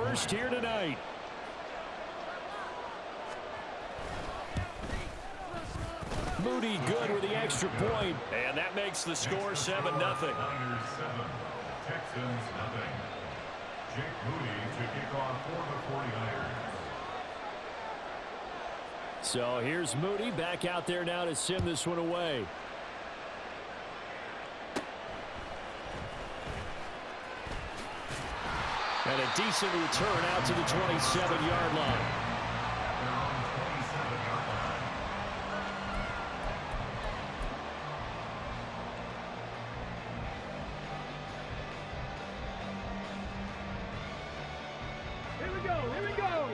first here tonight. Moody good with the extra point. And that makes the score 7-0. Texans nothing. Jake Moody to kick off for the 49ers. So here's Moody back out there now to send this one away. And a decent return out to the 27-yard line. Here we go, here we go.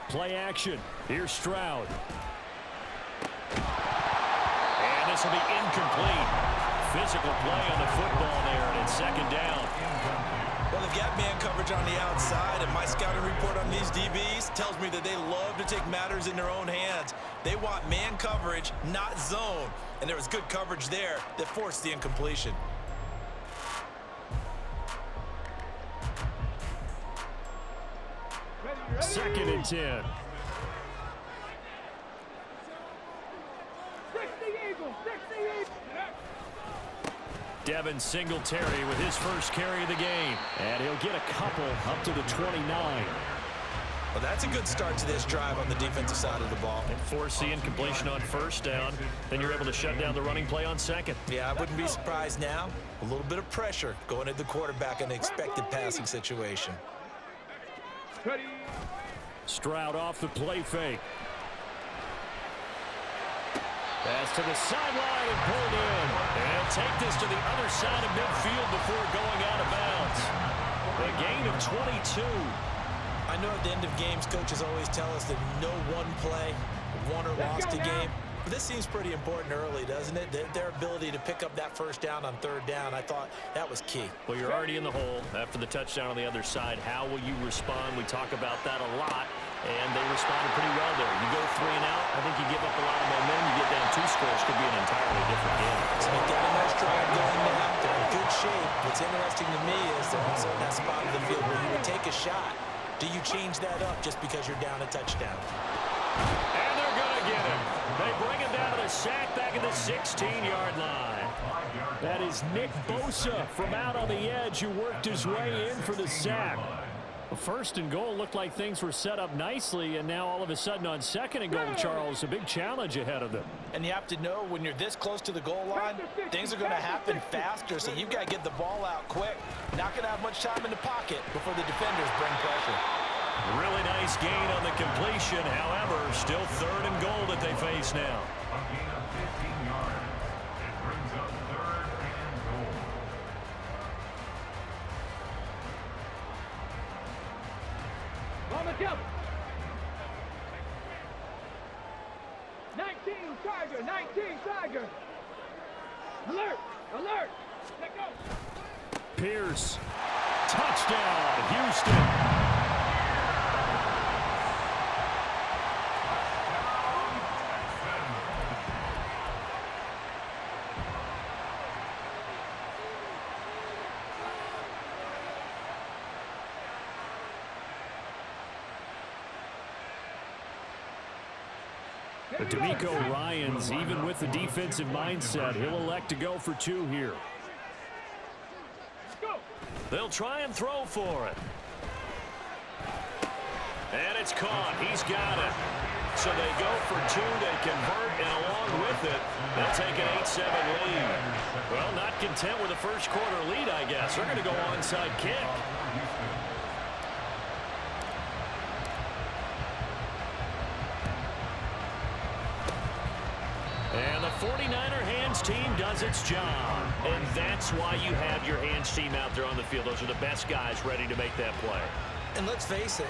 Play action. Here's Stroud. And this will be incomplete. Physical play on the football there, and it's second down. Well, they've got man coverage on the outside, and my scouting report on these DBs tells me that they love to take matters in their own hands. They want man coverage, not zone. And there was good coverage there that forced the incompletion. Second and 10. Devin Singletary with his first carry of the game. And he'll get a couple up to the 29. Well, that's a good start to this drive on the defensive side of the ball. And force the incompletion on first down. Then you're able to shut down the running play on second. Yeah, I wouldn't be surprised now. A little bit of pressure going at the quarterback in an expected passing situation. Stroud off the play fake. Pass to the sideline and pulled in. And take this to the other side of midfield before going out of bounds. A gain of 22. I know at the end of games, coaches always tell us that no one play, won or lost a game. But this seems pretty important early, doesn't it? Their ability to pick up that first down on third down, I thought that was key. Well, you're already in the hole after the touchdown on the other side. How will you respond? We talk about that a lot, and they responded pretty well there. You go 3 and out, I think you give up a lot of momentum. You get down 2 scores, could be an entirely different game. So they've got a nice drive going now. They're in good shape. What's interesting to me is they're also in that spot of the field where you would take a shot. Do you change that up just because you're down a touchdown? And they're going to get him. They bring him down to the sack back at the 16-yard line. That is Nick Bosa from out on the edge who worked his way in for the sack. First and goal looked like things were set up nicely, and now all of a sudden on second and goal, Charles, a big challenge ahead of them. And you have to know when you're this close to the goal line, things are going to happen faster, so you've got to get the ball out quick. Not going to have much time in the pocket before the defenders bring pressure. Really nice gain on the completion. However, still third and goal that they face now. A gain of 15 yards. It brings up third and goal. On the jump. 19 Tiger, 19 Tiger. Alert, alert. Let go. Pierce. Touchdown, Houston. But D'Amico Ryans, even with the defensive mindset, he'll elect to go for 2 here. They'll try and throw for it. And it's caught. He's got it. So they go for 2. They convert, and along with it, they'll take an 8-7 lead. Well, not content with a first quarter lead, I guess. They're going to go onside kick. And the 49er hands team does its job. And that's why you have your hands team out there on the field. Those are the best guys ready to make that play. And let's face it,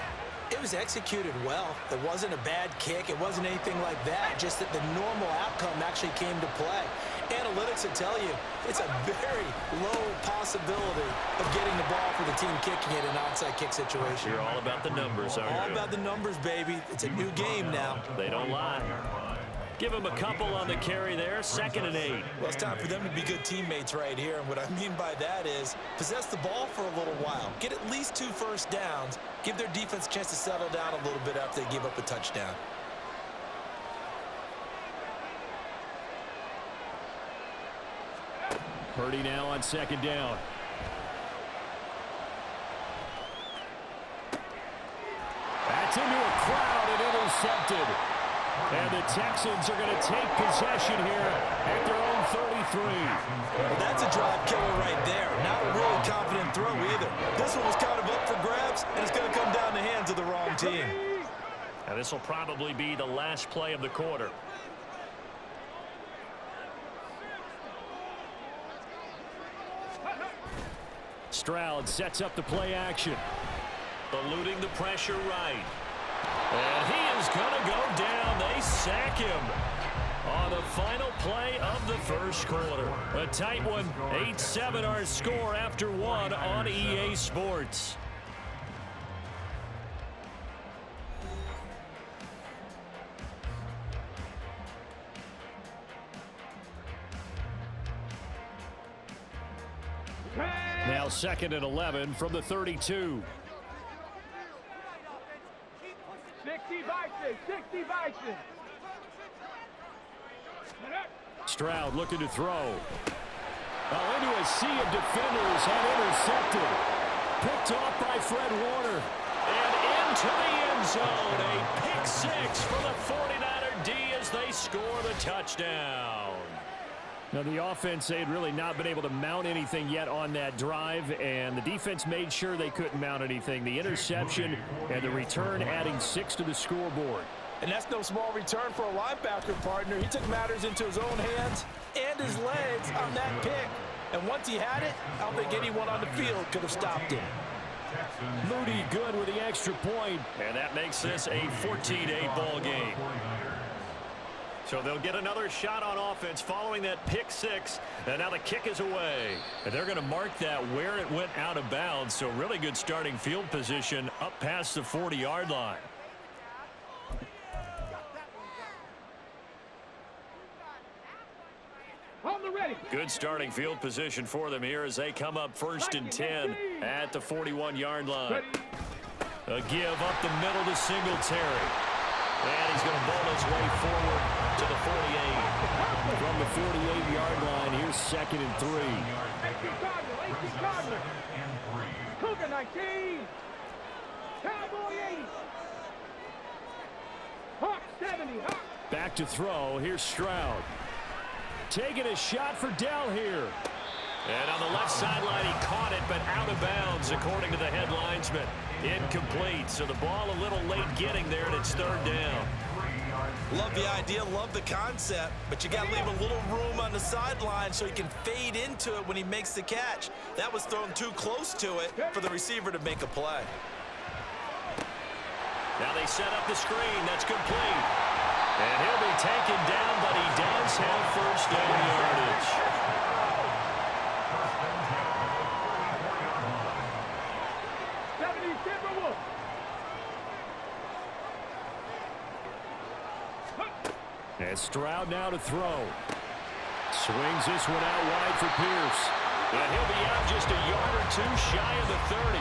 it was executed well. It wasn't a bad kick. It wasn't anything like that. Just that the normal outcome actually came to play. Analytics will tell you it's a very low possibility of getting the ball for the team kicking it in an onside kick situation. You're all about the numbers, aren't you? All about the numbers, baby. It's a new game now. They don't lie. Give him a couple on the carry there, 2nd and 8. Well, it's time for them to be good teammates right here. And what I mean by that is possess the ball for a little while. Get at least 2 first downs. Give their defense a chance to settle down a little bit after they give up a touchdown. Purdy now on 2nd down. That's into a crowd and intercepted. And the Texans are going to take possession here at their own 33. Well, that's a drive killer right there. Not a really confident throw either. This one was kind of up for grabs, and it's going to come down the hands of the wrong team. Now this will probably be the last play of the quarter. Stroud sets up the play action. Eluding the pressure right. And he is going to go down. They sack him on the final play of the first quarter. A tight one. 8-7 our score after 1 on EA Sports. Now 2nd and 11 from the 32. 60 Bison. Stroud looking to throw. Into a sea of defenders and intercepted. Picked off by Fred Warner. And into the end zone. A pick 6 for the 49er D as they score the touchdown. Now, the offense, they had really not been able to mount anything yet on that drive, and the defense made sure they couldn't mount anything. The interception and the return adding 6 to the scoreboard. And that's no small return for a linebacker partner. He took matters into his own hands and his legs on that pick. And once he had it, I don't think anyone on the field could have stopped him. Moody good with the extra point, and that makes this a 14-8 ball game. So they'll get another shot on offense following that pick 6, and now the kick is away. And they're going to mark that where it went out of bounds, so really good starting field position up past the 40-yard line. Good starting field position for them here as they come up 1st and 10 at the 41-yard line. A give up the middle to Singletary. And he's going to bowl his way forward to the 48. From the 48-yard line, here's 2nd and 3. Cougar 19. Cowboy 80. Hawk 70. Back to throw. Here's Stroud. Taking a shot for Dell here. And on the left sideline, he caught it, but out of bounds, according to the head linesman. Incomplete, so the ball a little late getting there, and it's 3rd down. Love the idea, love the concept, but you got to leave a little room on the sideline so he can fade into it when he makes the catch. That was thrown too close to it for the receiver to make a play. Now they set up the screen. That's complete. And he'll be taken down, but he does have 1st down yardage. And Stroud now to throw. Swings this one out wide for Pierce. And he'll be out just a yard or 2 shy of the 30.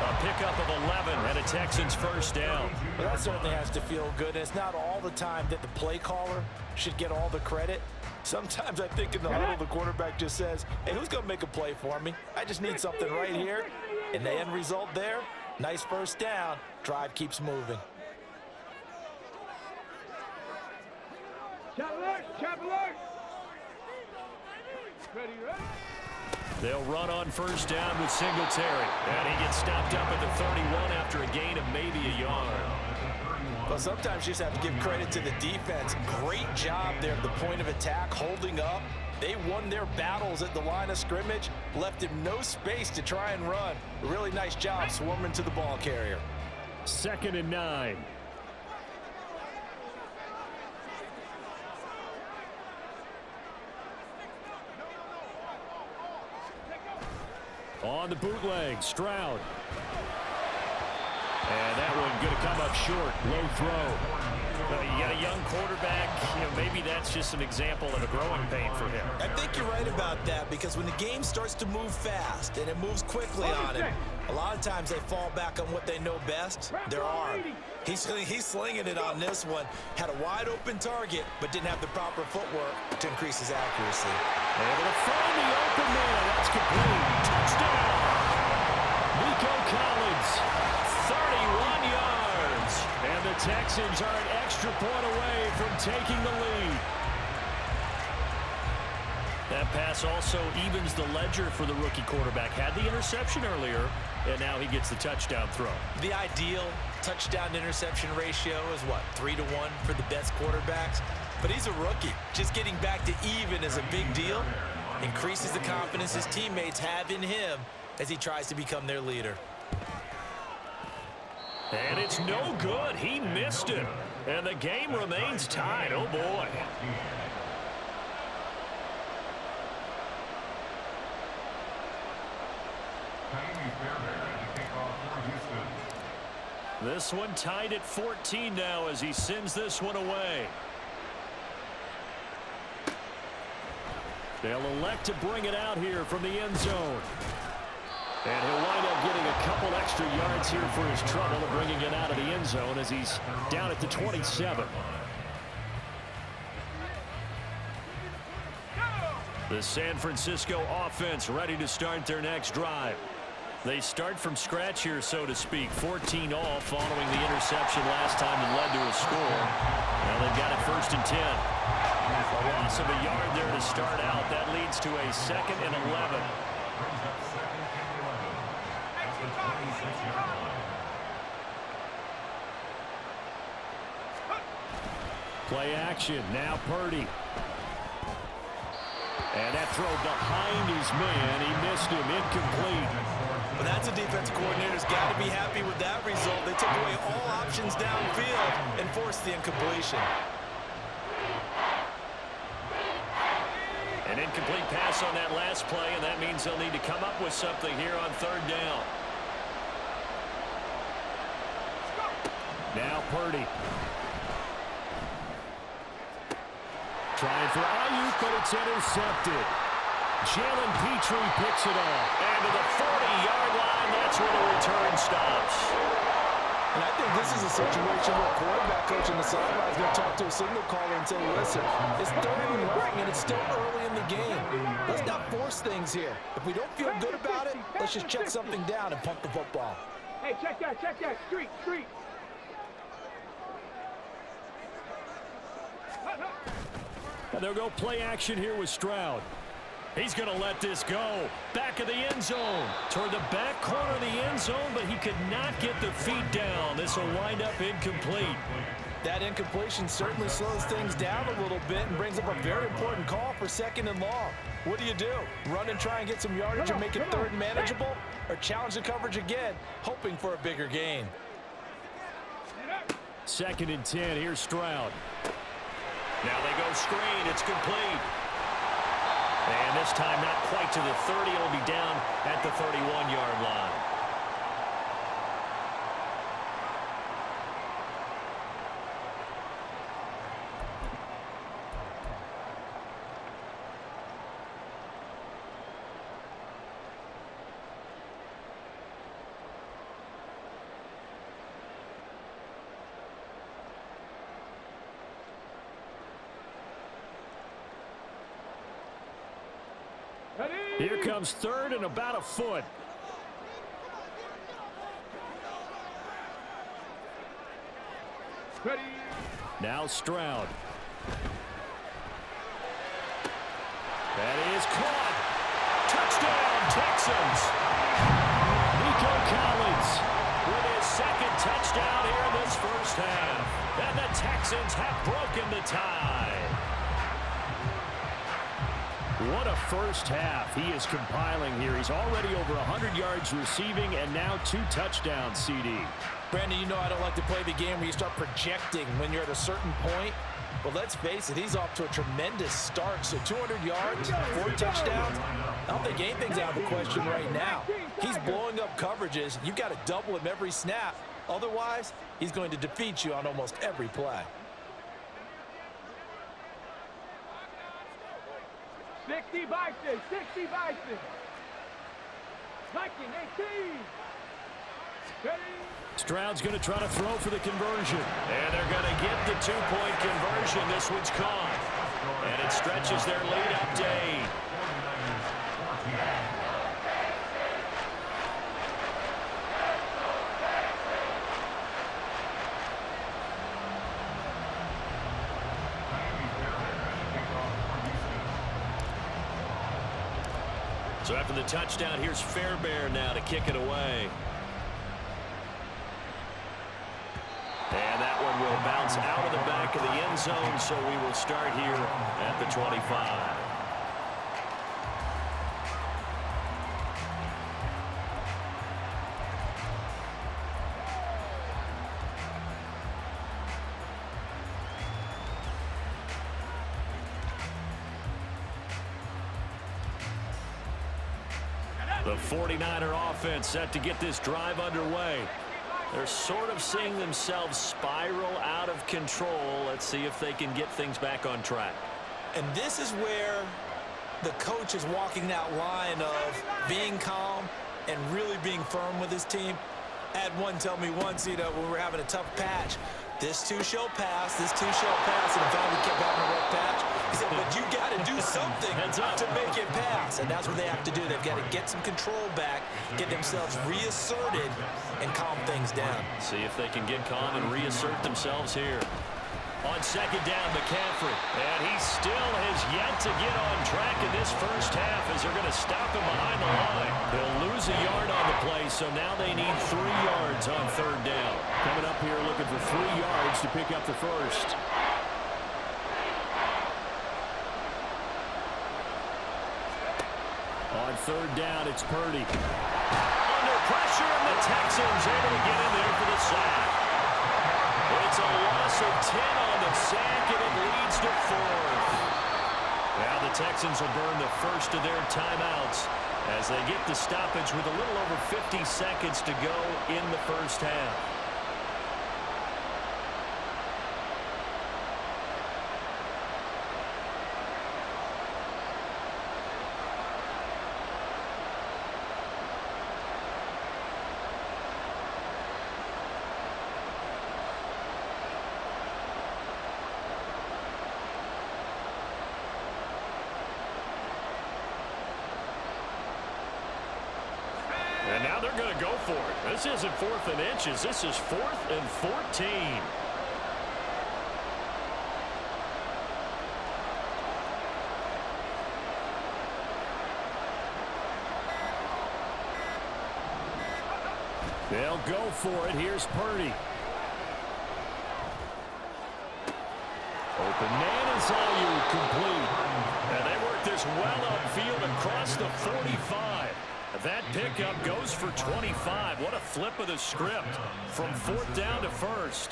A pickup of 11 and a Texans 1st down. Well, that certainly has to feel good. It's not all the time that the play caller should get all the credit. Sometimes I think in the huddle, the quarterback just says, hey, who's going to make a play for me? I just need something right here. And the end result there, nice 1st down. Drive keeps moving. Chop alert! Ready, ready? They'll run on 1st down with Singletary. And he gets stopped up at the 31 after a gain of maybe a yard. Well, sometimes you just have to give credit to the defense. Great job there at the point of attack, holding up. They won their battles at the line of scrimmage, left him no space to try and run. A really nice job swarming to the ball carrier. 2nd and 9. On the bootleg, Stroud. And that one going to come up short. Low throw. Well, you got a young quarterback. Maybe that's just an example of a growing pain for him. I think you're right about that, because when the game starts to move fast and it moves quickly on him, a lot of times they fall back on what they know best, their arm. He's slinging it on this one. Had a wide open target, but didn't have the proper footwork to increase his accuracy. Able to find the open man. That's complete. Touchdown. Nico Collins, 31 yards. And the Texans are an extra point away from taking the lead. That pass also evens the ledger for the rookie quarterback. Had the interception earlier, and now he gets the touchdown throw. The ideal touchdown-to-interception ratio is, what, 3-1 for the best quarterbacks? But he's a rookie. Just getting back to even is a big deal. Increases the confidence his teammates have in him as he tries to become their leader. And it's no good. He missed it. And the game remains tied. Oh, boy. This one tied at 14 now as he sends this one away. They'll elect to bring it out here from the end zone. And he'll wind up getting a couple extra yards here for his trouble of bringing it out of the end zone as he's down at the 27. The San Francisco offense ready to start their next drive. They start from scratch here, so to speak. 14 all following the interception last time that led to a score. Now they've got it 1st and 10. A loss of a yard there to start out. That leads to a 2nd and 11. Play action. Now Purdy. And that throw behind his man. He missed him. Incomplete. Well, that's a defensive coordinator's got to be happy with that result. They took away all options downfield and forced the incompletion. An incomplete pass on that last play, and that means they'll need to come up with something here on 3rd down. Now Purdy. Trying for Ayuk, but it's intercepted. Jalen Petrie picks it off. And to the 40-yard line, that's where the return stops. And I think this is a situation where a quarterback coach in the sideline is going to talk to a signal caller and say, listen, it's 3rd and long, and it's still early in the game. Let's not force things here. If we don't feel good about it, let's just check something down and pump the football. Hey, check that. Street. And they'll go play action here with Stroud. He's going to let this go. Back of the end zone. Toward the back corner of the end zone, but he could not get the feet down. This will wind up incomplete. That incompletion certainly slows things down a little bit and brings up a very important call for 2nd and long. What do you do? Run and try and get some yardage and make it 3rd and manageable? Or challenge the coverage again, hoping for a bigger gain? 2nd and 10. Here's Stroud. Now they go screen. It's complete. And this time not quite to the 30. It'll be down at the 31-yard line. Here comes 3rd and about a foot. Ready. Now Stroud. That is caught. Touchdown, Texans. Nico Collins with his 2nd touchdown here in this 1st half. And the Texans have broken the tie. What a 1st half he is compiling here. He's already over 100 yards receiving and now 2 touchdowns, CD. Brandon, you know I don't like to play the game where you start projecting when you're at a certain point. But let's face it, he's off to a tremendous start. So 200 yards, 4 touchdowns. I don't think anything's out of the question right now. He's blowing up coverages. You've got to double him every snap. Otherwise, he's going to defeat you on almost every play. 60 Vikings, 60 Vikings. Viking 18. Ready? Stroud's going to try to throw for the conversion. And they're going to get the two-point conversion. This one's caught. And it stretches their lead up to 8. So after the touchdown, here's Fairbairn now to kick it away. And that one will bounce out of the back of the end zone, so we will start here at the 25. The 49er offense set to get this drive underway. They're sort of seeing themselves spiral out of control. Let's see if they can get things back on track. And this is where the coach is walking that line of being calm and really being firm with his team. I had one tell me once, when we were having a tough patch, this too shall pass, this too shall pass, and finally we kept having a rough patch. He said, but you got to do something to make it pass, and that's what they have to do. They've got to get some control back, get themselves reasserted, and calm things down. See if they can get calm and reassert themselves here. On second down, McCaffrey, and he still has yet to get on track in this first half as they're going to stop him behind the line. They'll lose a yard on the play, so now they need 3 yards on third down. Coming up here looking for 3 yards to pick up the first. On third down, it's Purdy. Under pressure, and the Texans able to get in there for the sack. It's a loss of 10 on the sack, and it leads to 4th. Now the Texans will burn the first of their timeouts as they get the stoppage with a little over 50 seconds to go in the first half. And now they're going to go for it. This isn't 4th and inches. This is 4th and 14. They'll go for it. Here's Purdy. Open man is Ayuk complete. And they work this well upfield across the 45. That pickup goes for 25. What a flip of the script from 4th down to 1st.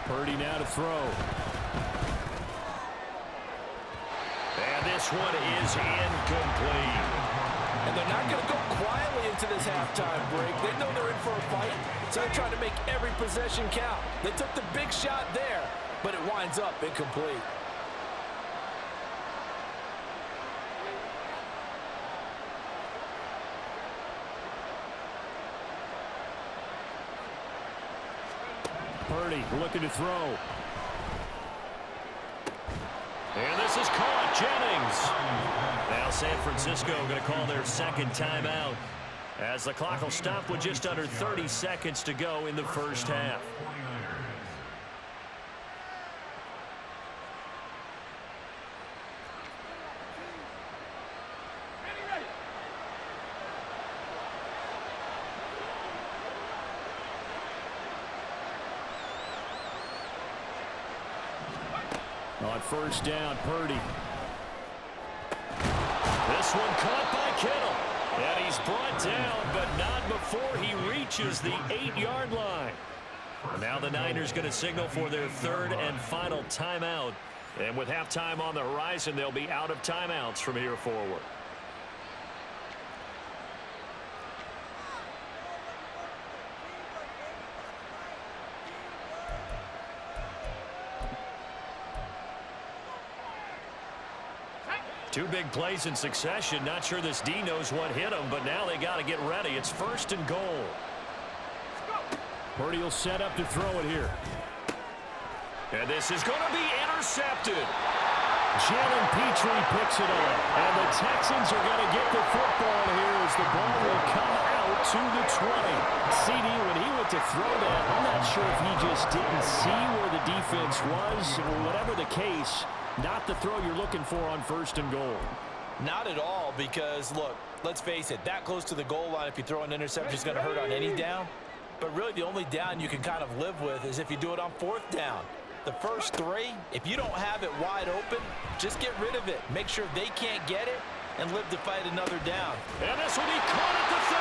Purdy now to throw. And this one is incomplete. And they're not going to go quietly into this halftime break. They know they're in for a fight, so they're trying to make every possession count. They took the big shot there, but it winds up incomplete. Purdy looking to throw. And this is caught. Jennings. Now San Francisco going to call their second timeout as the clock will stop with just under 30 seconds to go in the first half. On first down, Purdy. This one caught by Kittle. And he's brought down, but not before he reaches the 8-yard line. Now the Niners going to signal for their third and final timeout And with halftime on the horizon, they'll be out of timeouts from here forward. Two big plays in succession. Not sure this D knows what hit him, but now they got to get ready. It's 1st and goal. Purdy will set up to throw it here. And this is going to be intercepted. Jalen Petrie picks it up. And the Texans are going to get the football here as the ball will come out to the 20. CD, when he went to throw that, I'm not sure if he just didn't see where the defense was or whatever the case. Not the throw you're looking for on 1st and goal. Not at all, because, look, let's face it, that close to the goal line, if you throw an interception, is going to hurt on any down. But really, the only down you can kind of live with is if you do it on 4th down. The first 3, if you don't have it wide open, just get rid of it. Make sure they can't get it and live to fight another down. And this will be caught at the 30.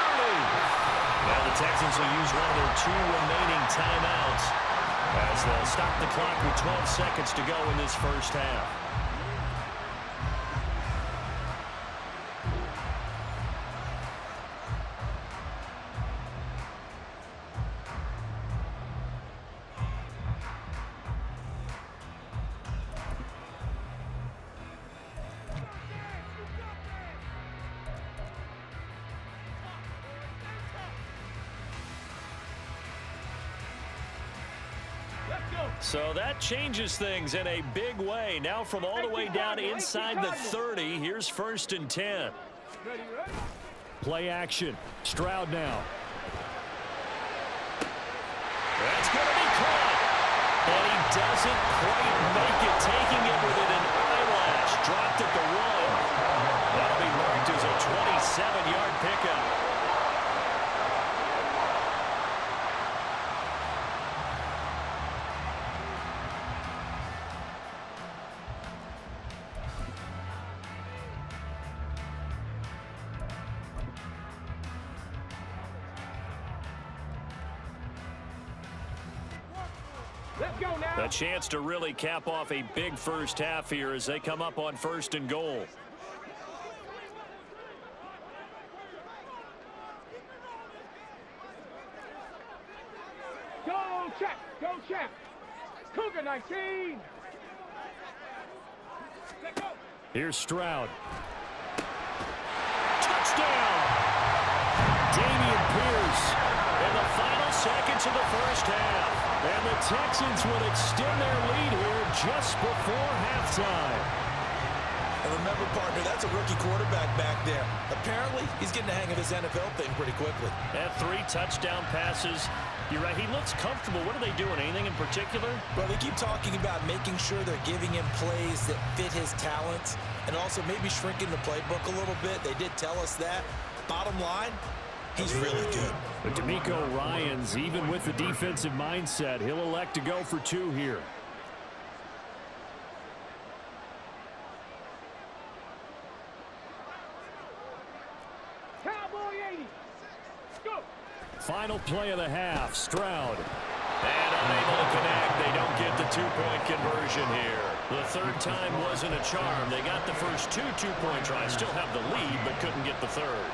Now the Texans will use one of their 2 remaining timeouts as they'll stop the clock with 12 seconds to go in this first half. So that changes things in a big way. Now from all the way down inside the 30, here's 1st and 10. Play action. Stroud now. That's going to be caught. And he doesn't quite make it, taking it within an eyelash. Dropped at the 1. That'll be marked as a 27-yard pickup. A chance to really cap off a big first half here as they come up on 1st and goal. Go check! Go check! Cougar 19! Let go! Here's Stroud. Touchdown! Dameon Pierce in the final seconds of the first half. And the Texans will extend their lead here just before halftime. And remember, partner, that's a rookie quarterback back there. Apparently, he's getting the hang of his NFL thing pretty quickly. And 3 touchdown passes. You're right, he looks comfortable. What are they doing? Anything in particular? Well, they keep talking about making sure they're giving him plays that fit his talents and also maybe shrinking the playbook a little bit. They did tell us that. Bottom line, he's really good. But D'Amico Ryans, even with the defensive mindset, he'll elect to go for 2 here. Cowboy 80! Go! Final play of the half, Stroud. And unable to connect. They don't get the 2-point conversion here. The 3rd time wasn't a charm. They got the first 2 two-point tries. Still have the lead, but couldn't get the 3rd.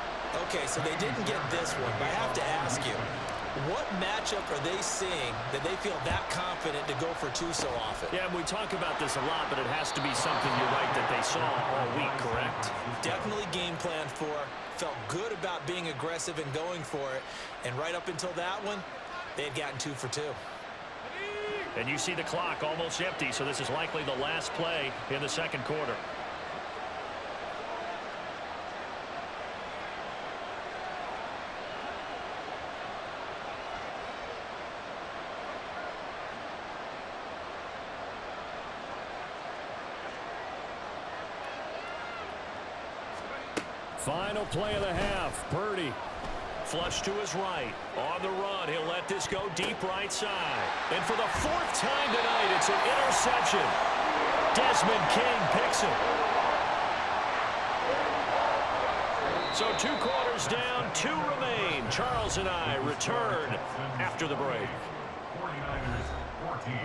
Okay, so they didn't get this one, but I have to ask you, what matchup are they seeing that they feel that confident to go for 2 so often? Yeah, we talk about this a lot, but it has to be something, you're right, that they saw all week, correct? Definitely game plan for, felt good about being aggressive and going for it, and right up until that one, they had gotten 2 for 2. And you see the clock almost empty, so this is likely the last play in the 2nd quarter. Final play of the half, Purdy. Flush to his right. On the run, he'll let this go deep right side. And for the 4th time tonight, it's an interception. Desmond King picks it. So 2 quarters down, 2 remain. Charles and I return after the break. 49ers 14.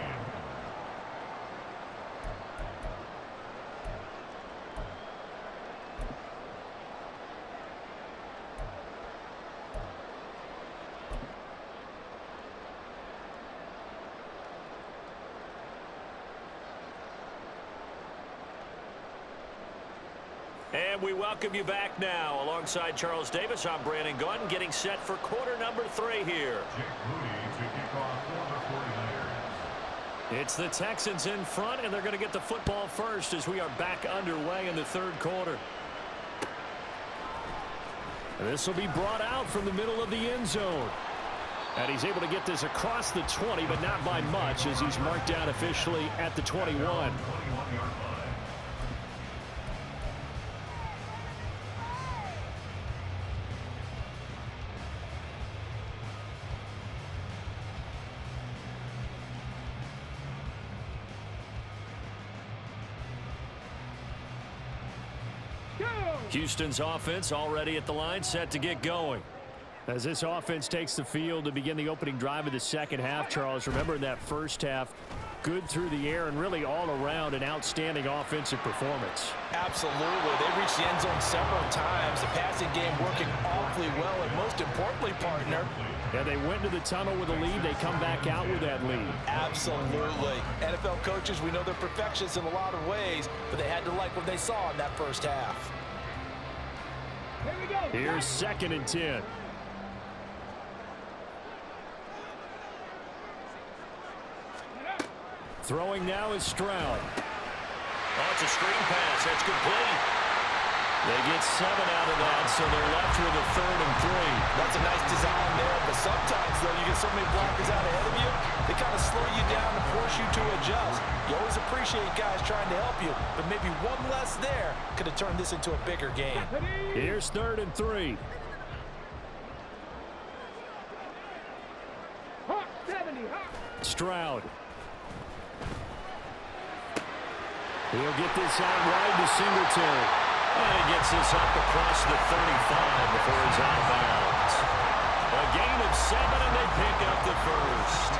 And we welcome you back now. Alongside Charles Davis, I'm Brandon Gunn, getting set for quarter number 3 here. It's the Texans in front, and they're going to get the football first as we are back underway in the third quarter. This will be brought out from the middle of the end zone. And he's able to get this across the 20, but not by much, as he's marked down officially at the 21. Houston's offense already at the line, set to get going. As this offense takes the field to begin the opening drive of the second half, Charles, remember in that first half, good through the air and really all around an outstanding offensive performance. Absolutely. They reached the end zone several times. The passing game working awfully well, and most importantly, partner, yeah, they went to the tunnel with a lead. They come back out with that lead. Absolutely. NFL coaches, we know they're perfectionists in a lot of ways, but they had to like what they saw in that first half. Here we go. Here's 2nd and 10. Throwing now is Stroud. Oh, it's a screen pass. That's complete. They get 7 out of that, so they're left with a 3rd and 3. That's a nice design there, but sometimes, though, you get so many blockers out ahead of you, they kind of slow you down and force you to adjust. You always appreciate guys trying to help you, but maybe one less there could have turned this into a bigger game. Here's 3rd and 3. Hawk 70, Hawk. Stroud. He'll get this out wide to Singletary. And he gets this up across the 35 before he's out of bounds. A gain of 7, and they pick up the first.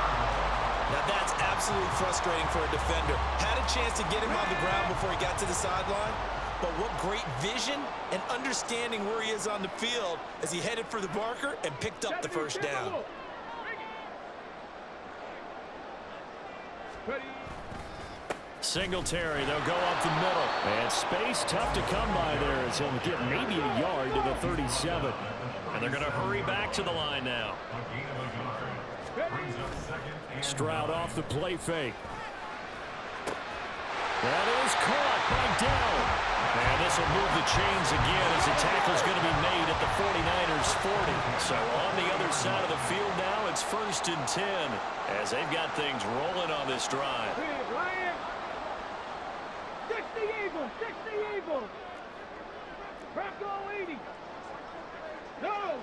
Now that's absolutely frustrating for a defender. Had a chance to get him on the ground before he got to the sideline, but what great vision and understanding where he is on the field as he headed for the marker and picked up the first down. Singletary, they'll go up the middle. And space tough to come by there as he'll get maybe a yard to the 37. And they're going to hurry back to the line now. Stroud off the play fake. That is caught by Dell. And this will move the chains again as the tackle's going to be made at the 49ers 40. So on the other side of the field now, it's 1st and 10 as they've got things rolling on this drive. 60 Eagles, 60 Eagles. Bronco 80. No.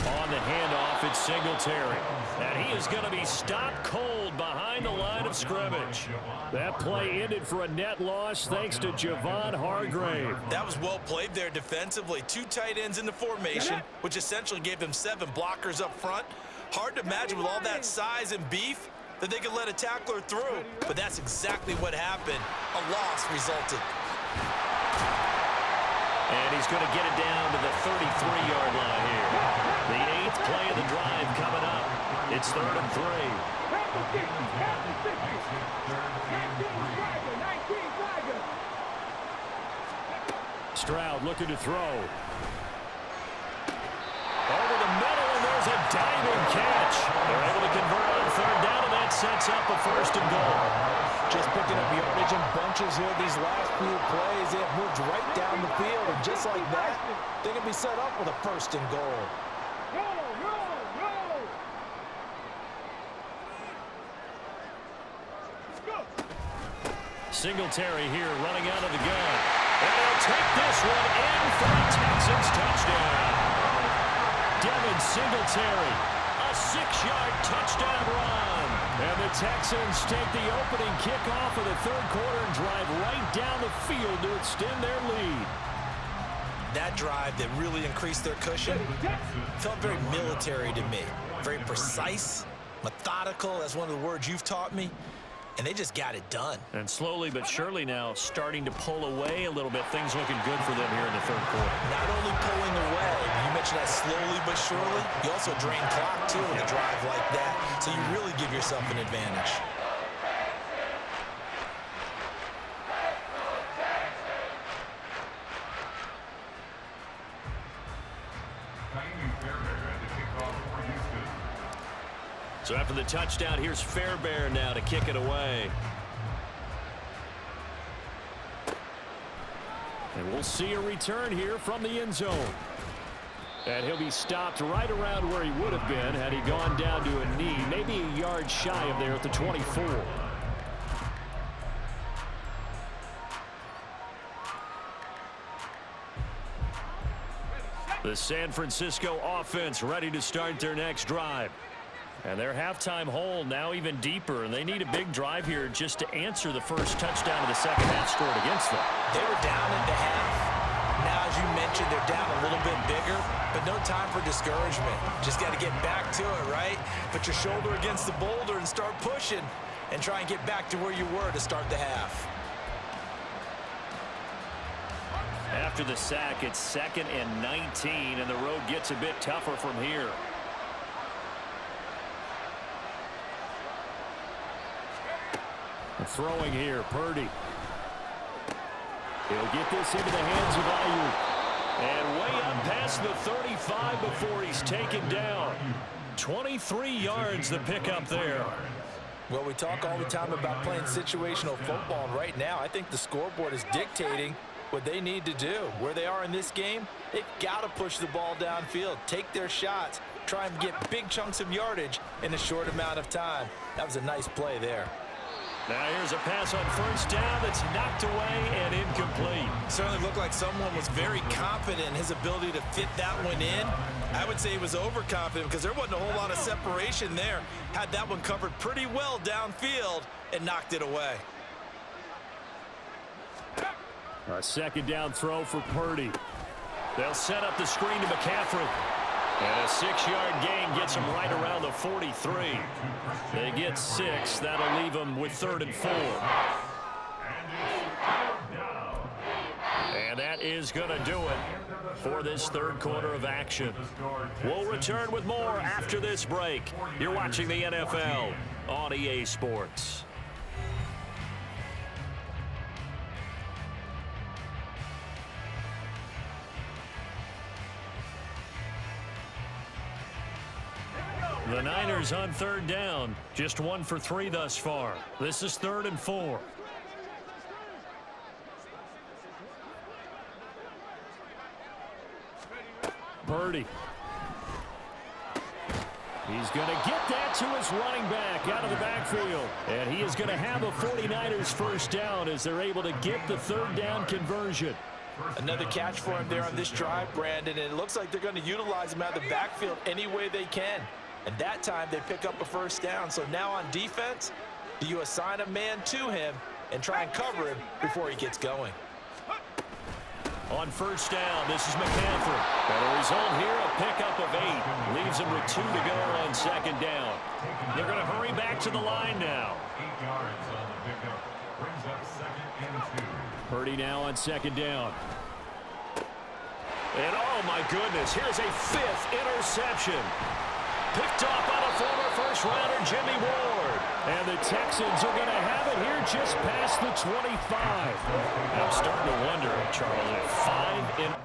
On the handoff, it's Singletary. And he is going to be stopped cold behind the line of scrimmage. That play ended for a net loss thanks to Javon Hargrave. That was well played there defensively. 2 tight ends in the formation, which essentially gave them 7 blockers up front. Hard to imagine with all that size and beef that they could let a tackler through. But that's exactly what happened. A loss resulted. And he's going to get it down to the 33-yard line here. The 8th play of the drive coming up. It's 3rd and 3. Stroud looking to throw. Over the middle, and there's a diving catch. They're able to convert on 3rd down, and that sets up a 1st and goal. Just picking up yardage in bunches here these last few plays. They have moved right down the field, and just like that, they can be set up with a 1st and goal. Roll. Go. Singletary here running out of the gun. And he'll take this one in for a Texans touchdown. Devin Singletary, a 6-yard touchdown run. And the Texans take the opening kickoff of the 3rd quarter and drive right down the field to extend their lead. That drive that really increased their cushion felt very military to me. Very precise, methodical, that's one of the words you've taught me. And they just got it done. And slowly but surely now starting to pull away a little bit. Things looking good for them here in the 3rd quarter. Not only pulling away, you mentioned that slowly but surely, you also drain clock too in a drive like that. So you really give yourself an advantage. So after the touchdown, here's Fairbairn now to kick it away. And we'll see a return here from the end zone. And he'll be stopped right around where he would have been had he gone down to a knee, maybe a yard shy of there at the 24. The San Francisco offense ready to start their next drive. And their halftime hole now even deeper, and they need a big drive here just to answer the first touchdown of the second half scored against them. They were down into half. Now, as you mentioned, they're down a little bit bigger, but no time for discouragement. Just got to get back to it, right? Put your shoulder against the boulder and start pushing and try and get back to where you were to start the half. After the sack, it's 2nd and 19, and the road gets a bit tougher from here. Throwing here, Purdy. He'll get this into the hands of Ayuk. And way up past the 35 before he's taken down. 23 yards the pickup there. Well, we talk all the time about playing situational football, and right now I think the scoreboard is dictating what they need to do. Where they are in this game, they've got to push the ball downfield, take their shots, try and get big chunks of yardage in a short amount of time. That was a nice play there. Now here's a pass on first down that's knocked away and incomplete. Certainly looked like someone was very confident in his ability to fit that one in. I would say he was overconfident because there wasn't a whole lot of separation there. Had that one covered pretty well downfield and knocked it away. A second down throw for Purdy. They'll set up the screen to McCaffrey. And a 6-yard gain gets them right around the 43. They get 6. That'll leave them with 3rd and 4. And that is going to do it for this third quarter of action. We'll return with more after this break. You're watching the NFL on EA Sports. The Niners on 3rd down. Just 1 for 3 thus far. This is 3rd and 4. Purdy. He's going to get that to his running back out of the backfield. And he is going to have a 49ers first down as they're able to get the 3rd down conversion. Another catch for him there on this drive, Brandon, and it looks like they're going to utilize him out of the backfield any way they can. And that time they pick up a first down. So now on defense, do you assign a man to him and try and cover him before he gets going? On first down, this is McCaffrey. And the result here, a pickup of 8. Leaves him with 2 to go on 2nd down. They're going to hurry back to the line now. 8 yards on the pickup. Brings up 2nd and 2. Purdy now on 2nd down. And oh my goodness, here's a 5th interception. Picked off by the former first-rounder Jimmy Ward. And the Texans are going to have it here just past the 25. I'm starting to wonder, Charles, if 5 in...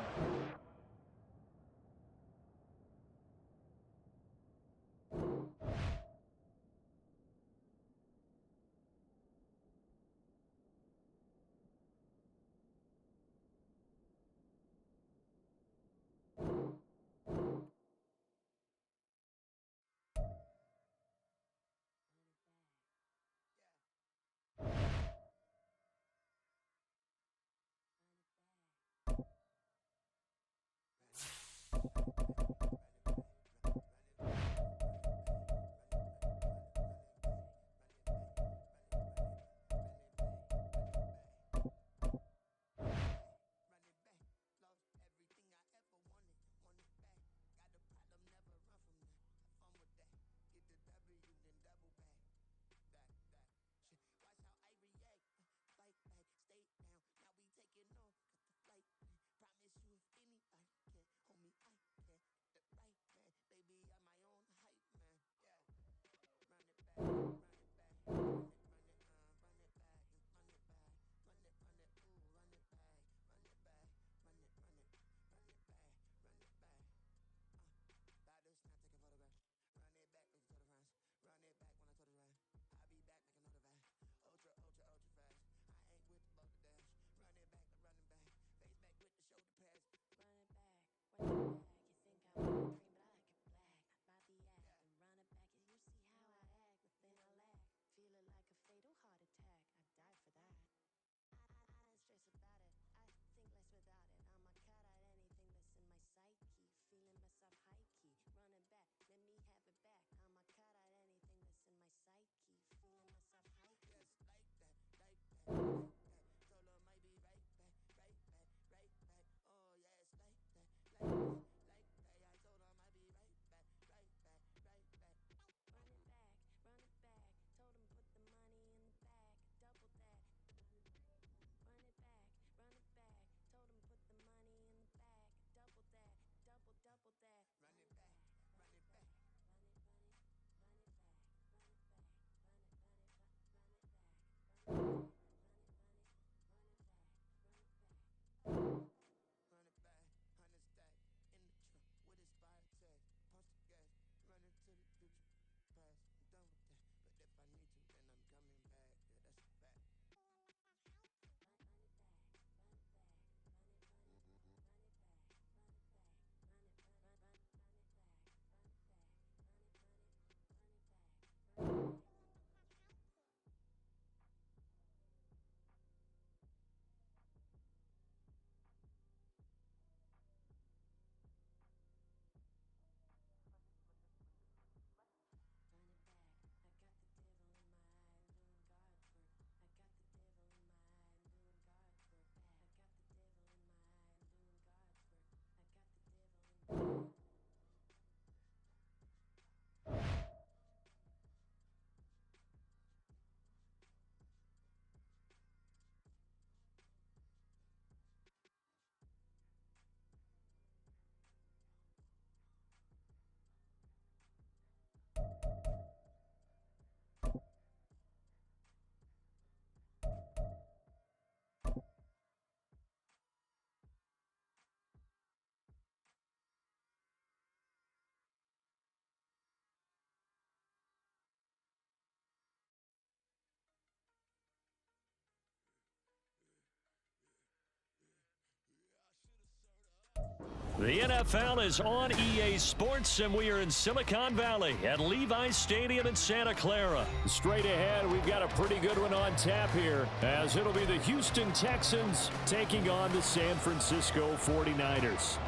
The NFL is on EA Sports, and we are in Silicon Valley at Levi's Stadium in Santa Clara. Straight ahead, we've got a pretty good one on tap here, as it'll be the Houston Texans taking on the San Francisco 49ers.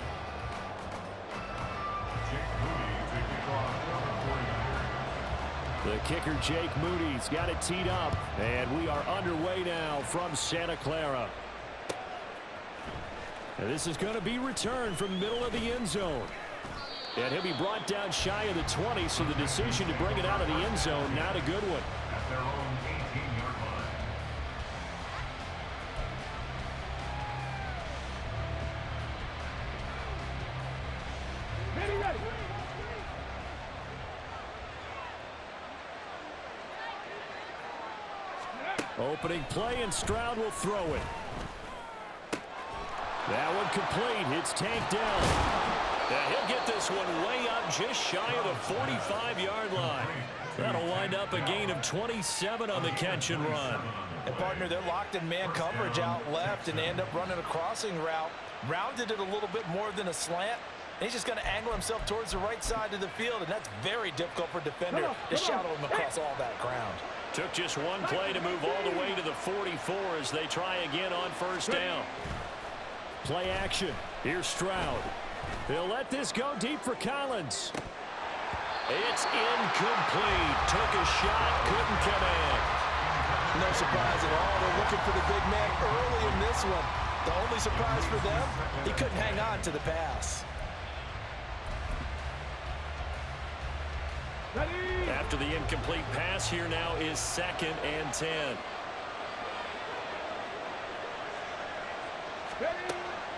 The kicker, Jake Moody's got it teed up, and we are underway now from Santa Clara. And this is going to be returned from the middle of the end zone. And he'll be brought down shy of the 20, so the decision to bring it out of the end zone, not a good one. At their own 18-yard line. Ready, ready. Opening play, and Stroud will throw it. That one complete. It's tanked down. And he'll get this one way up just shy of the 45-yard line. That'll wind up a gain of 27 on the catch and run. And, partner, they're locked in man coverage out left, and they end up running a crossing route. Rounded it a little bit more than a slant. And he's just going to angle himself towards the right side of the field, and that's very difficult for a defender to shadow him across all that ground. Took just one play to move all the way to the 44 as they try again on first down. Play action. Here's Stroud. He'll let this go deep for Collins. It's incomplete. Took a shot, couldn't come in. No surprise at all. They're looking for the big man early in this one. The only surprise for them, he couldn't hang on to the pass. Ready. After the incomplete pass, here now is 2nd and 10. Ready.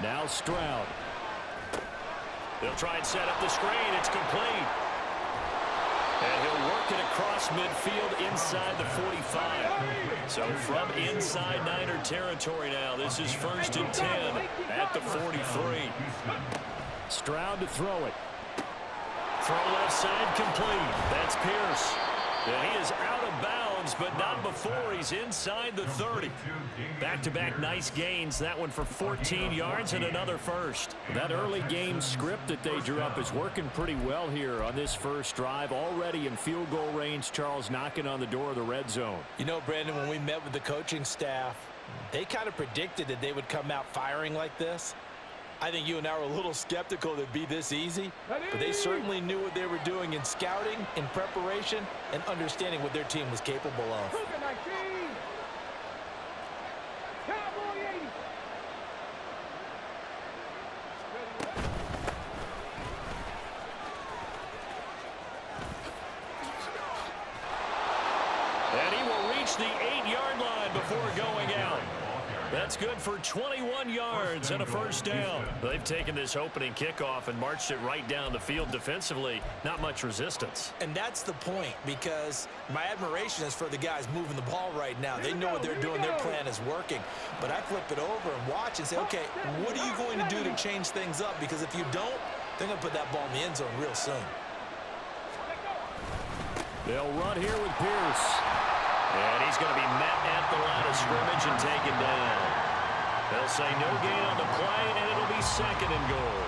Now Stroud. They'll try and set up the screen. It's complete. And he'll work it across midfield inside the 45. So from inside Niner territory now, this is 1st and 10 at the 43. Stroud to throw it. Throw left side complete. That's Pierce. And he is out of bounds, but not before he's inside the 30. Back-to-back nice gains. That one for 14 yards and another first. That early game script that they drew up is working pretty well here on this first drive. Already in field goal range, Charles knocking on the door of the red zone. You know, Brandon, when we met with the coaching staff, they kind of predicted that they would come out firing like this. I think you and I were a little skeptical that it'd be this easy, but they certainly knew what they were doing in scouting, in preparation, and understanding what their team was capable of. Cougar 19. Cowboy 80. And he will reach the 8-yard line before going out. That's good for 21 yards and a first down. They've taken this opening kickoff and marched it right down the field defensively. Not much resistance. And that's the point, because my admiration is for the guys moving the ball right now. They know what they're doing. Their plan is working. But I flip it over and watch and say, okay, what are you going to do to change things up? Because if you don't, they're going to put that ball in the end zone real soon. They'll run here with Pierce. And he's going to be met at the line of scrimmage and taken down. They'll say no gain on the play, and it'll be 2nd and goal.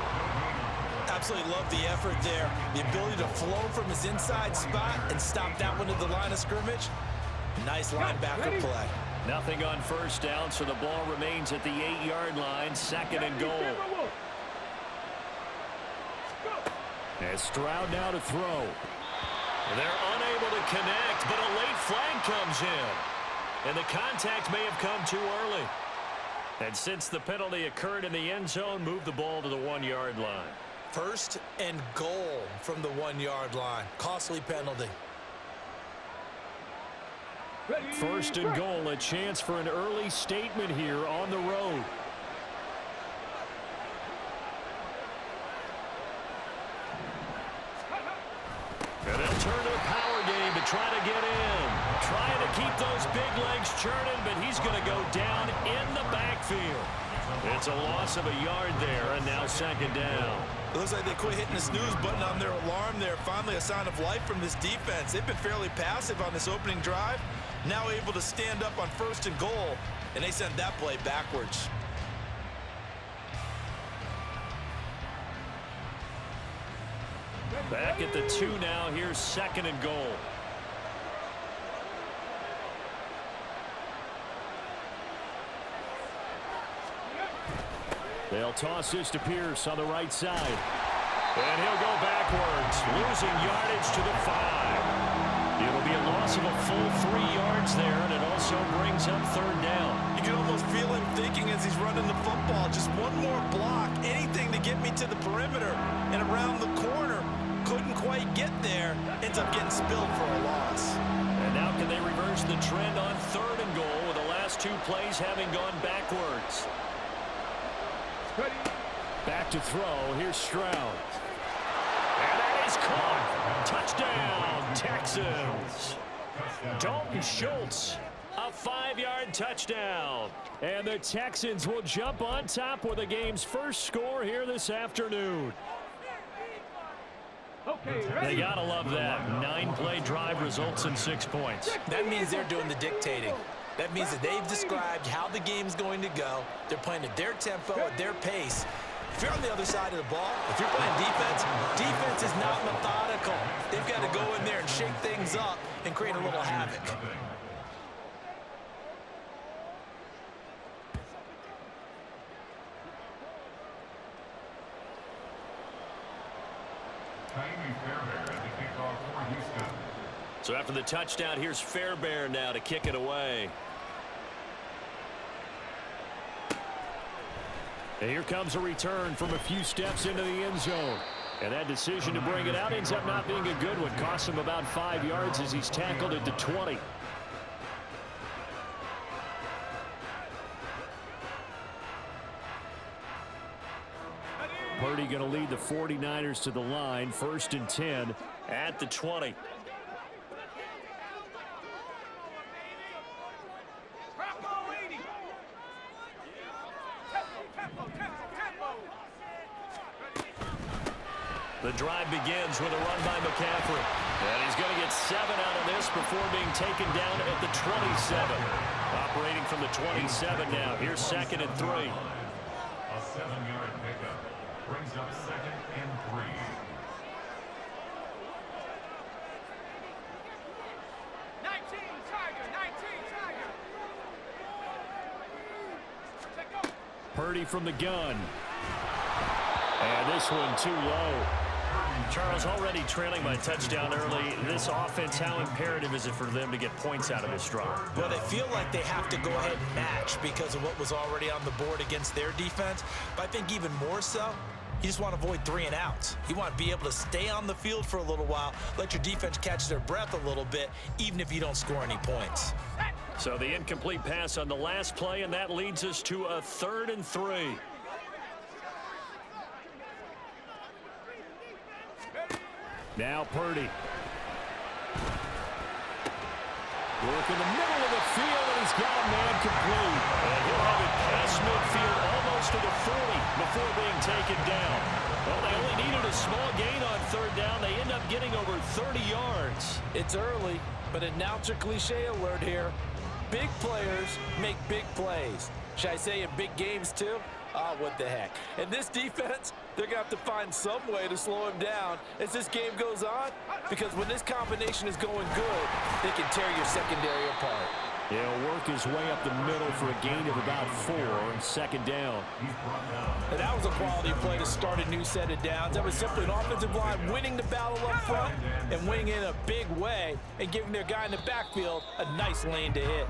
Absolutely love the effort there. The ability to flow from his inside spot and stop that one at the line of scrimmage. Nice linebacker play. Nothing on first down, so the ball remains at the 8-yard line, 2nd and goal. As Stroud now to throw. They're unable to connect, but a late flag comes in. And the contact may have come too early. And since the penalty occurred in the end zone, move the ball to the 1-yard line. 1st and goal from the 1-yard line. Costly penalty. 1st and goal, a chance for an early statement here on the road. And they'll turn to a power game to try to get in. Trying to keep those big legs churning, but he's going to go down in the backfield. It's a loss of a yard there, and now 2nd down. It looks like they quit hitting the snooze button on their alarm there. Finally a sign of life from this defense. They've been fairly passive on this opening drive. Now able to stand up on 1st and goal, and they sent that play backwards. Back at the 2 now. Here's 2nd and goal. They'll toss this to Pierce on the right side. And he'll go backwards, losing yardage to the 5. It'll be a loss of a full 3 yards there, and it also brings up 3rd down. You can almost feel him thinking as he's running the football, just one more block, anything to get me to the perimeter and around the corner. Couldn't quite get there, ends up getting spilled for a loss. And now can they reverse the trend on 3rd and goal with the last 2 plays having gone backwards? Back to throw. Here's Stroud. And that is caught. Touchdown, Texans. Dalton Schultz, a 5-yard touchdown. And the Texans will jump on top with the game's first score here this afternoon. They gotta love that. 9-play drive results in 6 points. That means they're doing the dictating. That means that they've described how the game's going to go. They're playing at their tempo, at their pace. If you're on the other side of the ball, if you're playing defense, defense is not methodical. They've got to go in there and shake things up and create a little havoc. So after the touchdown, here's Fairbairn now to kick it away. And here comes a return from a few steps into the end zone. And that decision to bring it out ends up not being a good one. Costs him about 5 yards as he's tackled at the 20. Purdy going to lead the 49ers to the line. 1st and 10 at the 20. The drive begins with a run by McCaffrey. And he's going to get 7 out of this before being taken down at the 27. Operating from the 27 now. Here's 2nd and 3. A 7-yard pickup brings up 2nd and 3. Purdy from the gun. And this one too low. Charles, already trailing by a touchdown early. This offense, how imperative is it for them to get points out of this drive? Well, they feel like they have to go ahead and match because of what was already on the board against their defense. But I think even more so, you just want to avoid 3 and outs. You want to be able to stay on the field for a little while, let your defense catch their breath a little bit, even if you don't score any points. So the incomplete pass on the last play, and that leads us to a 3rd and 3. Now Purdy. Work in the middle of the field, and he's got a man complete. And he'll have it past midfield almost to the 40 before being taken down. Well, they only needed a small gain on 3rd down. They end up getting over 30 yards. It's early, but announcer cliche alert here. Big players make big plays. Should I say in big games too? Oh, what the heck. And this defense, they're going to have to find some way to slow him down as this game goes on, because when this combination is going good, they can tear your secondary apart. He'll work his way up the middle for a gain of about 4 and 2nd down. And that was a quality play to start a new set of downs. That was simply an offensive line winning the battle up front and winning in a big way and giving their guy in the backfield a nice lane to hit.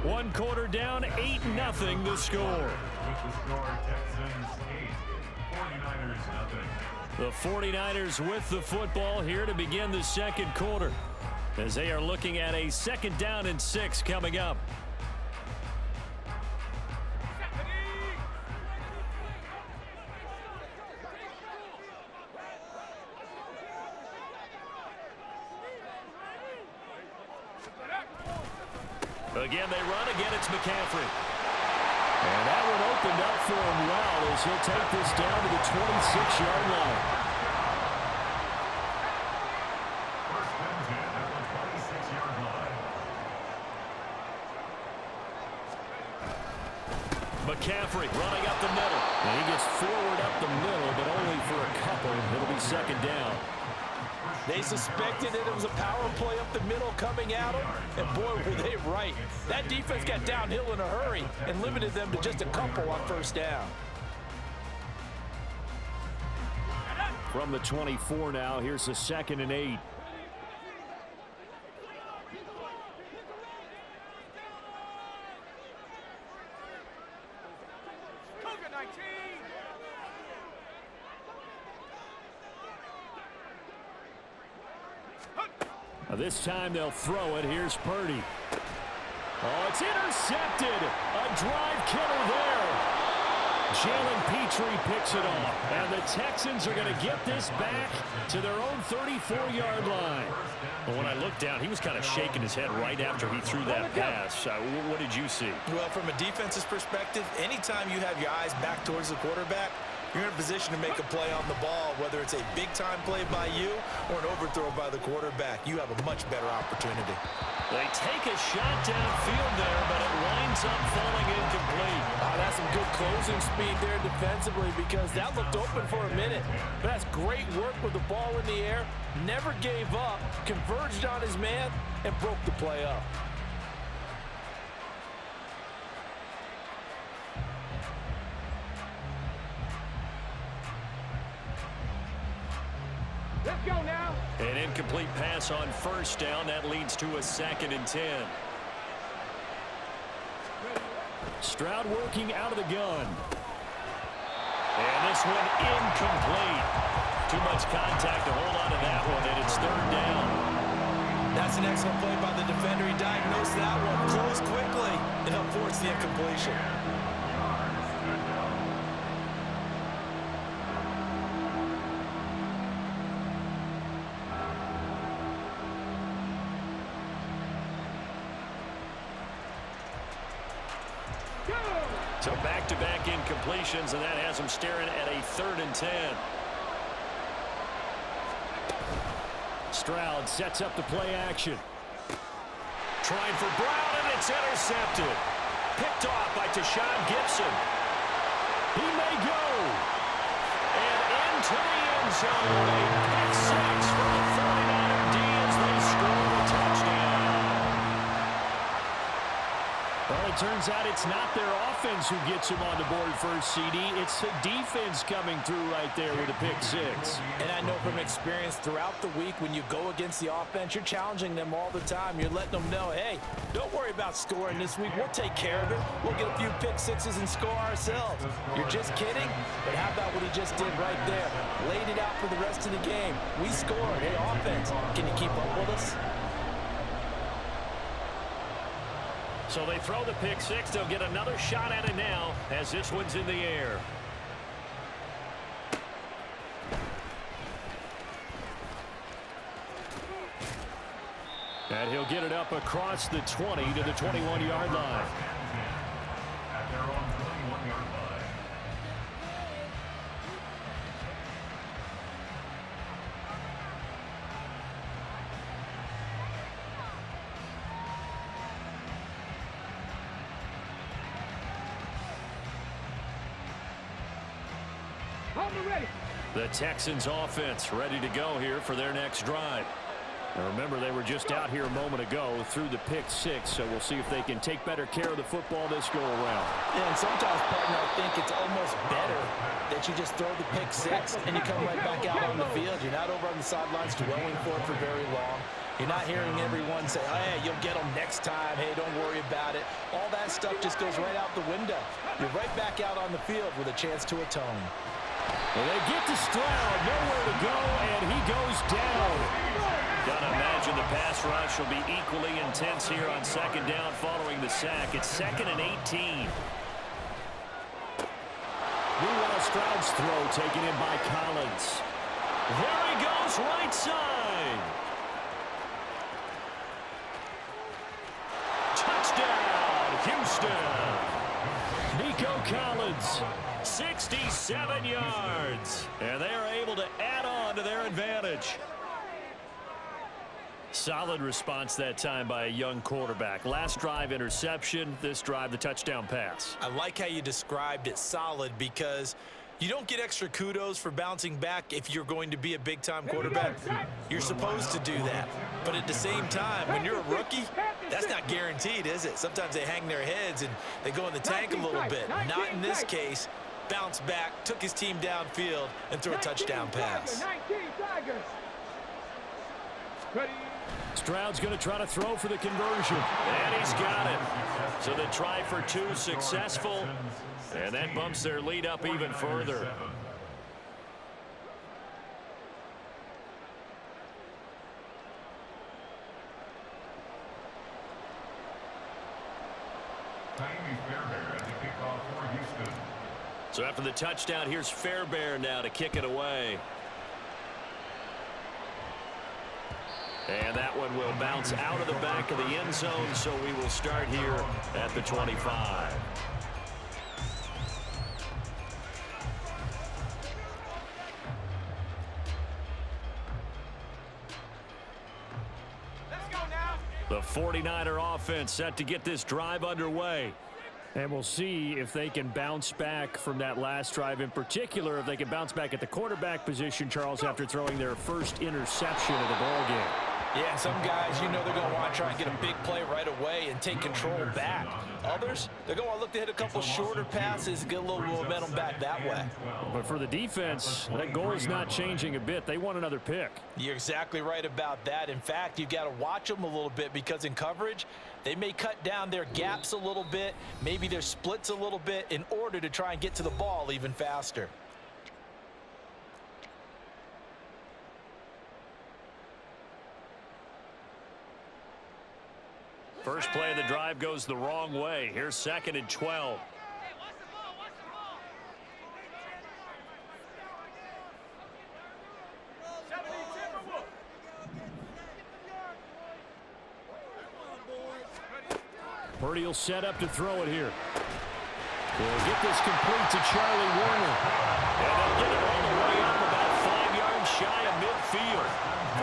1 quarter down, 8-0 the score. With the score, Texans 8, 49ers 0. The 49ers with the football here to begin the 2nd quarter, as they are looking at a 2nd down and 6 coming up. Again, they run. Again, it's McCaffrey. And that one opened up for him well as he'll take this down to the 26-yard line. First and 10 at the 26-yard line. McCaffrey running up the middle. And he gets forward up the middle, but only for a couple. It'll be 2nd down. They suspected that it was a power play up the middle coming at them, and boy, were they right. That defense got downhill in a hurry and limited them to just a couple on first down. From the 24 now, here's a 2nd and 8. This time they'll throw it. Here's Purdy. Oh, it's intercepted. A drive killer there. Jalen Petrie picks it off. And the Texans are going to get this back to their own 34-yard line. Well, when I looked down, he was kind of shaking his head right after he threw that pass. What did you see? Well, from a defense's perspective, anytime you have your eyes back towards the quarterback, you're in a position to make a play on the ball, whether it's a big-time play by you or an overthrow by the quarterback. You have a much better opportunity. They take a shot downfield there, but it winds up falling incomplete. Oh, that's some good closing speed there defensively because that looked open for a minute. But that's great work with the ball in the air. Never gave up, converged on his man, and broke the play up. Let's go now. An incomplete pass on first down. That leads to a 2nd and 10. Stroud working out of the gun. And this one incomplete. Too much contact to hold on to that one, and it's 3rd down. That's an excellent play by the defender. He diagnosed that one, closed quickly, and helped force the incompletion. So back-to-back incompletions, and that has him staring at a 3rd and 10. Stroud sets up the play action. Trying for Brown, and it's intercepted. Picked off by Tashawn Gibson. He may go. And into the end zone. A pick six for the 49er D as they score the touchdown. Well, it turns out it's not their offense who gets him on the board first, CD. It's the defense coming through right there with a pick six. And I know from experience throughout the week when you go against the offense, you're challenging them all the time. You're letting them know, hey, don't worry about scoring this week. We'll take care of it. We'll get a few pick sixes and score ourselves. You're just kidding? But how about what he just did right there? Laid it out for the rest of the game. We scored. Hey, offense, can you keep up with us? So they throw the pick six. They'll get another shot at it now as this one's in the air. And he'll get it up across the 20 to the 21-yard line. At their own 21-yard line. Ready. The Texans offense ready to go here for their next drive. Now remember, they were just out here a moment ago through the pick six, so we'll see if they can take better care of the football this go around. Yeah, and sometimes, partner, I think it's almost better that you just throw the pick six and you come right back out on the field. You're not over on the sidelines dwelling for it for very long. You're not hearing everyone say, oh, hey, you'll get them next time. Hey, don't worry about it. All that stuff just goes right out the window. You're right back out on the field with a chance to atone. Well, they get to Stroud, nowhere to go, and he goes down. Gotta imagine the pass rush will be equally intense here on 2nd down following the sack. It's 2nd and 18. Meanwhile, Stroud's throw taken in by Collins. There he goes, right side. Touchdown, Houston. Nico Collins. 67 yards, and they are able to add on to their advantage. Solid response that time by a young quarterback. Last drive, interception. This drive, the touchdown pass. I like how you described it solid because You don't get extra kudos for bouncing back if you're going to be a big-time quarterback. You're supposed to do that. But at the same time, when you're a rookie, that's not guaranteed, is it? Sometimes they hang their heads and they go in the tank a little bit. Not in this case. Bounce back, took his team downfield, and threw a touchdown pass. Stroud's going to try to throw for the conversion. And he's got it. So the try for two successful. And that bumps their lead up even further. So after the touchdown, here's Fairbairn now to kick it away. And that one will bounce out of the back of the end zone, so we will start here at the 25. The 49er offense set to get this drive underway. And we'll see if they can bounce back from that last drive, in particular if they can bounce back at the quarterback position, Charles, after throwing their first interception of the ball game. Yeah, some guys, you know they're going to want to try and get a big play right away and take control back. Others, they're going to want to look to hit a couple shorter passes and get a little momentum back that way. But for the defense, that goal is not changing a bit. They want another pick. You're exactly right about that. In fact, you've got to watch them a little bit because in coverage, they may cut down their gaps a little bit, maybe their splits a little bit in order to try and get to the ball even faster. First play of the drive goes the wrong way. Here's 2nd and 12. Purdy will set up to throw it here. We'll get this complete to Charlie Warner. And they'll get it all the way up about 5 yards shy of midfield.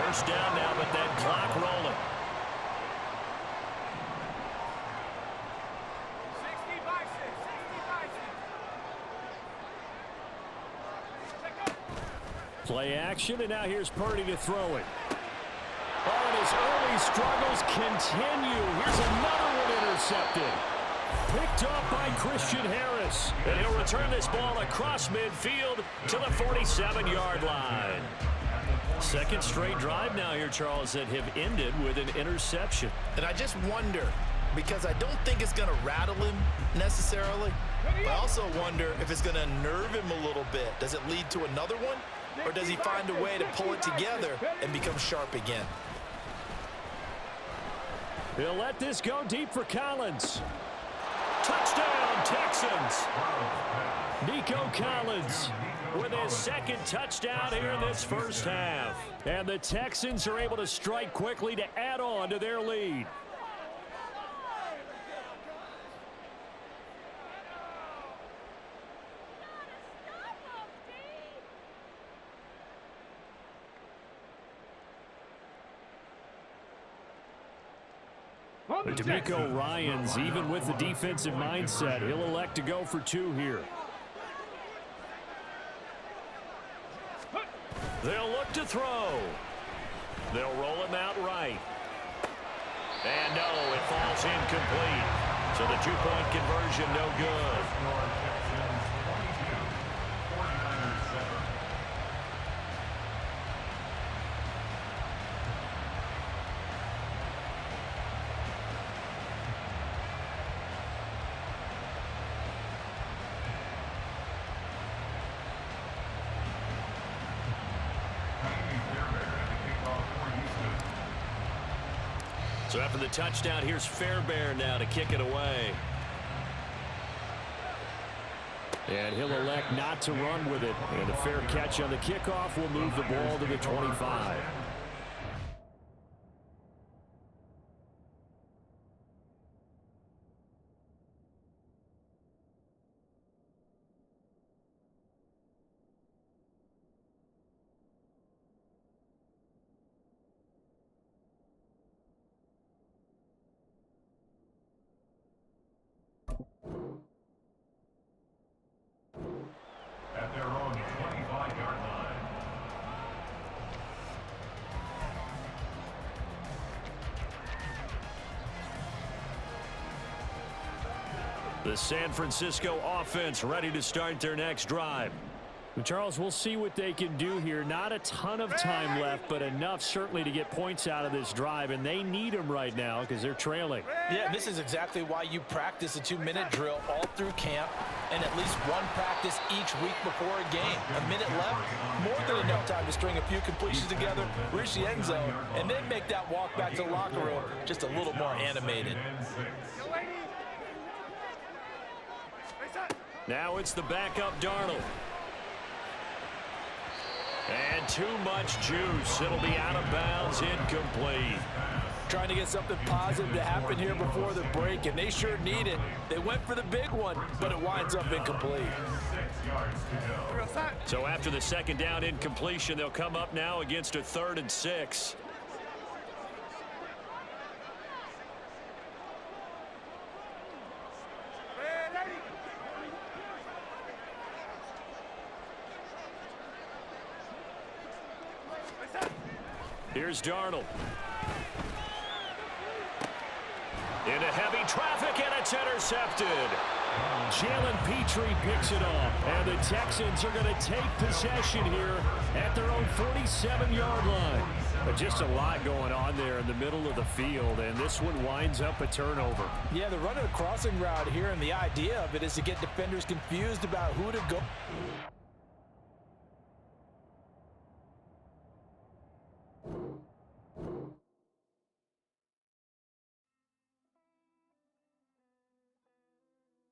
First down now, but that clock rolling. Play action, and now here's Purdy to throw it. Oh, and his early struggles continue. Here's another one intercepted. Picked up by Christian Harris. And he'll return this ball across midfield to the 47-yard line. Second straight drive now here, Charles, that have ended with an interception. And I just wonder, because I don't think it's going to rattle him necessarily, but I also wonder if it's going to nerve him a little bit. Does it lead to another one? Or does he find a way to pull it together and become sharp again? He'll let this go deep for Collins. Touchdown, Texans. Nico Collins with his second touchdown here in this first half. And the Texans are able to strike quickly to add on to their lead. DeMeco Ryans, even with the defensive mindset, he'll elect to go for two here. They'll look to throw. They'll roll him out right. And no, it falls incomplete. So the two-point conversion no good. So after the touchdown, here's Fairbairn now to kick it away. And he'll elect not to run with it. And a fair catch on the kickoff will move the ball to the 25. At their The San Francisco offense ready to start their next drive. Well, Charles, we'll see what they can do here. Not a ton of time left, but enough certainly to get points out of this drive, and they need them right now because they're trailing. Yeah, this is exactly why you practice a 2-minute drill all through camp and at least one practice each week before a game. A minute left, more than enough time to string a few completions together, reach the end zone, and then make that walk back to the locker room just a little more animated. Now it's the backup Darnold. And too much juice. It'll be out of bounds, incomplete. Trying to get something positive to happen here before the break, and they sure need it. They went for the big one, but it winds up incomplete. So after the second down incompletion, they'll come up now against a 3rd and 6. Here's Darnold. Into heavy traffic, and it's intercepted. Jalen Petrie picks it off, and the Texans are going to take possession here at their own 47-yard line. But just a lot going on there in the middle of the field, and this one winds up a turnover. Yeah, they're running a crossing route here, and the idea of it is to get defenders confused about who to go.